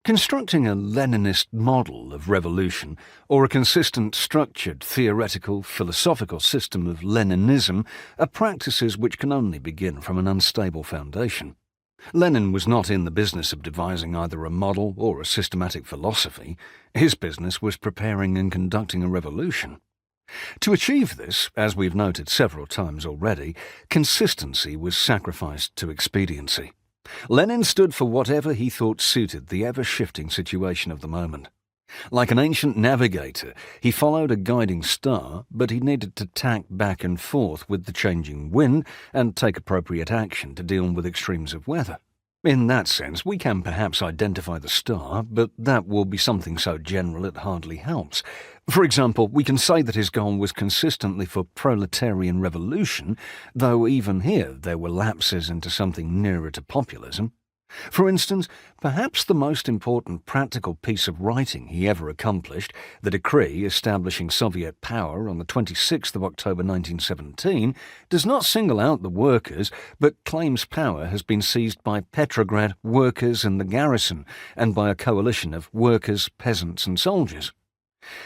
Constructing a Leninist model of revolution, or a consistent, structured, theoretical, philosophical system of Leninism, are practices which can only begin from an unstable foundation. Lenin was not in the business of devising either a model or a systematic philosophy. His business was preparing and conducting a revolution. To achieve this, as we've noted several times already, consistency was sacrificed to expediency. Lenin stood for whatever he thought suited the ever-shifting situation of the moment. Like an ancient navigator, he followed a guiding star, but he needed to tack back and forth with the changing wind and take appropriate action to deal with extremes of weather. In that sense, we can perhaps identify the star, but that will be something so general it hardly helps. For example, we can say that his goal was consistently for proletarian revolution, though even here there were lapses into something nearer to populism. For instance, perhaps the most important practical piece of writing he ever accomplished, the decree establishing Soviet power on the 26th of October 1917, does not single out the workers, but claims power has been seized by Petrograd workers and the garrison, and by a coalition of workers, peasants and soldiers.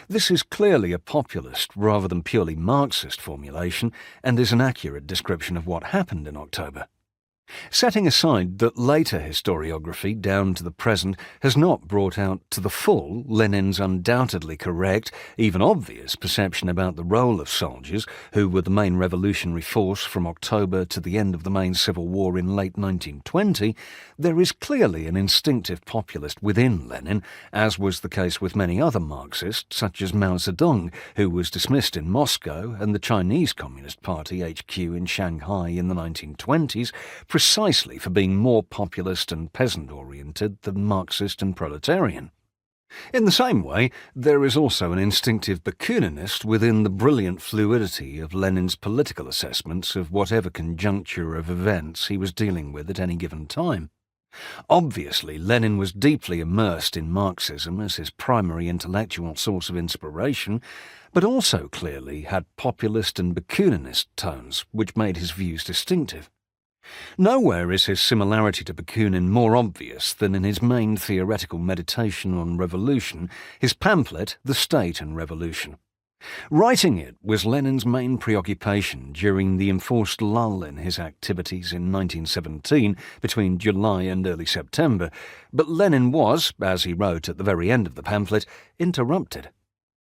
This is clearly a populist rather than purely Marxist formulation, and is an accurate description of what happened in October. Setting aside that later historiography down to the present has not brought out to the full Lenin's undoubtedly correct, even obvious perception about the role of soldiers, who were the main revolutionary force from October to the end of the main civil war in late 1920, there is clearly an instinctive populist within Lenin, as was the case with many other Marxists, such as Mao Zedong, who was dismissed in Moscow, and the Chinese Communist Party HQ in Shanghai in the 1920s, precisely for being more populist and peasant-oriented than Marxist and proletarian. In the same way, there is also an instinctive Bakuninist within the brilliant fluidity of Lenin's political assessments of whatever conjuncture of events he was dealing with at any given time. Obviously, Lenin was deeply immersed in Marxism as his primary intellectual source of inspiration, but also clearly had populist and Bakuninist tones, which made his views distinctive. Nowhere is his similarity to Bakunin more obvious than in his main theoretical meditation on revolution, his pamphlet The State and Revolution. Writing it was Lenin's main preoccupation during the enforced lull in his activities in 1917 between July and early September, but Lenin was, as he wrote at the very end of the pamphlet, interrupted.